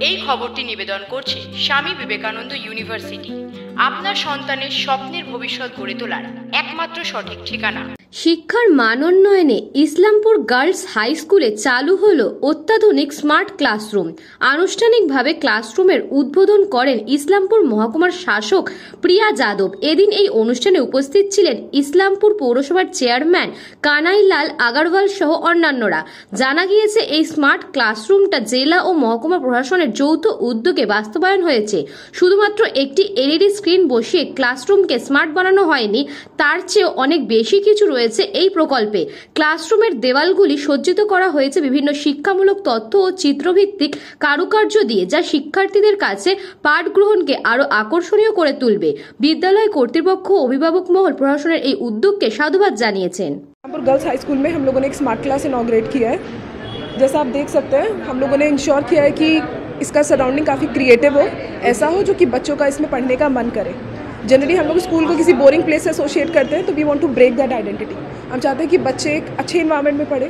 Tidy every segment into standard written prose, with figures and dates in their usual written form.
এই খবরটি নিবেদন করছে স্বামী বিবেকানন্দ ইউনিভার্সিটি, আপনার সন্তানের স্বপ্নের ভবিষ্যৎ গড়ে তোলার একমাত্র সঠিক ঠিকানা। শিক্ষার মান উন্নয়নে ইসলামপুর গার্লস হাই স্কুলে চালু হলো অত্যাধুনিক স্মার্ট ক্লাসরুম। আনুষ্ঠানিকভাবে ক্লাসরুমের উদ্বোধন করেন ইসলামপুর মহকুমার শাসক প্রিয়া যাদব। এদিন এই অনুষ্ঠানে উপস্থিত ছিলেন ইসলামপুর পৌরসভার চেয়ারম্যান কানাইলাল আগারওয়াল সহ অন্যান্যরা। জানা গিয়েছে, এই স্মার্ট ক্লাসরুমটা জেলা ও মহকুমা প্রশাসনের যৌথ উদ্যোগে বাস্তবায়ন হয়েছে। শুধুমাত্র একটি এলইডি স্ক্রিন বসিয়ে ক্লাসরুমকে স্মার্ট বানানো হয়নি, তার চেয়েও অনেক বেশি কিছু রয়েছে এই প্রকল্পে। ক্লাসরুমের দেওয়ালগুলি সজ্জিত করা হয়েছে বিভিন্ন শিক্ষামূলক তথ্য ও চিত্রভিত্তিক কারুকার্য দিয়ে, যা শিক্ষার্থীদের কাছে পাঠ গ্রহণকে আরো আকর্ষণীয় করে তুলবে। বিদ্যালয় কর্তৃপক্ষ ও অভিভাবক মহল প্রশাসনের এই উদ্যোগকে সাধুবাদ জানিয়েছেন। गर्ल्स हाई स्कूल में हम लोगों ने एक स्मार्ट क्लास इनॉग्रेट किया है। जैसा आप देख सकते हैं, हम लोगों ने इंश्योर किया है कि इसका सराउंडिंग काफ़ी क्रिएटिव हो, ऐसा हो जो कि बच्चों का इसमें पढ़ने का मन करे। जनरली हम लोग स्कूल को किसी बोरिंग प्लेस से एसोसिएट करते हैं, तो we want to break that identity. हम चाहते हैं कि बच्चे एक अच्छे इन्वायरमेंट में पढ़े,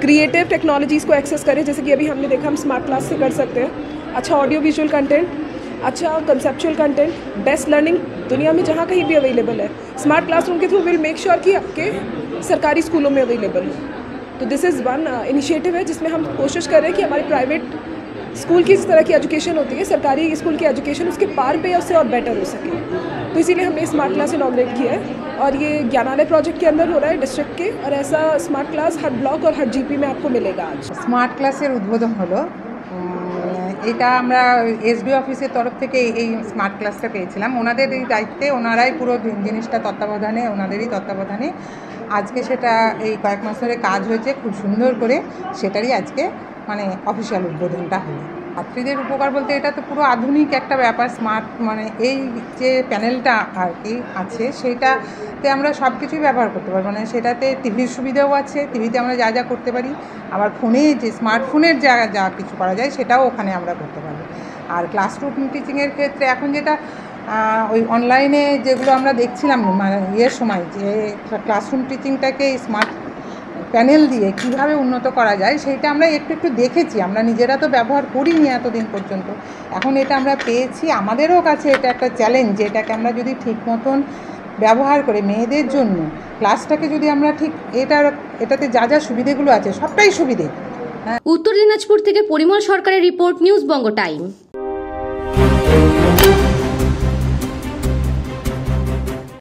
क्रिएटिव टेक्नोलॉजीज़ को एक्सेस करें, जैसे कि अभी हमने देखा हम स्मार्ट क्लास से कर सकते हैं। अच्छा ऑडियो विजुअल कंटेंट, अच्छा कंसेप्चुअल कंटेंट, बेस्ट लर्निंग दुनिया में जहाँ कहीं भी अवेलेबल है। स्मार्ट क्लासरूम के थ्रू विल मेक श्योर कि आपके सरकारी स्कूलों में अवेलेबल हो। तो दिस इज़ वन इनिशिएटिव है जिसमें हम कोशिश कर रहे हैं कि हमारे प्राइवेट स्कूल की जिस तरह की एजुकेशन होती है, सरकारी स्कूल की एजुकेशन उसके पार पे या उससे और बेटर हो सके। तो इसीलिए हमने स्मार्ट क्लास इनॉग्रेट किया है और ये ज्ञानालय प्रोजेक्ट के अंदर हो रहा है डिस्ट्रिक्ट के, और ऐसा स्मार्ट क्लास हर ब्लॉक और हर जीपी में आपको मिलेगा। आज स्मार्ट क्लासेर उद्बोधन हलो। এটা আমরা এসডি অফিসের তরফ থেকে এই স্মার্ট ক্লাসটা পেয়েছিলাম। ওনাদের এই দায়িত্বে, ওনারাই পুরো জিনিসটা তত্ত্বাবধানে, ওনাদেরই তত্ত্বাবধানে আজকে সেটা এই কয়েক মাস ধরে কাজ হয়েছে খুব সুন্দর করে, সেটারই আজকে মানে অফিসিয়াল উদ্বোধনটা হলো। ছাত্রীদের উপকার বলতে এটা তো পুরো আধুনিক একটা ব্যাপার। স্মার্ট মানে এই যে প্যানেলটা আর কি আছে, সেইটাতে আমরা সব কিছুই ব্যবহার করতে পারবো। মানে সেটাতে টিভির সুবিধাও আছে, টিভিতে আমরা যা যা করতে পারি, আবার ফোনে যে স্মার্টফোনের যা কিছু করা যায় সেটাও ওখানে আমরা করতে পারবো। আর ক্লাসরুম টিচিংয়ের ক্ষেত্রে এখন যেটা ওই অনলাইনে যেগুলো আমরা দেখছিলাম মানে সময়, যে ক্লাসরুম টিচিংটাকে স্মার্ট প্যানেল দিয়ে কীভাবে উন্নত করা যায়, সেইটা আমরা একটু দেখেছি। আমরা নিজেরা তো ব্যবহার করিনি এতদিন পর্যন্ত, এখন এটা আমরা পেয়েছি। আমাদেরও কাছে এটা একটা চ্যালেঞ্জ, যে এটাকে আমরা যদি ঠিক মতন ব্যবহার করে মেয়েদের জন্য ক্লাসটাকে যদি আমরা ঠিক এটাতে যা যা সুবিধেগুলো আছে সবটাই সুবিধে। উত্তর দিনাজপুর থেকে পরিমল সরকারের রিপোর্ট, নিউজ বঙ্গ টাইম।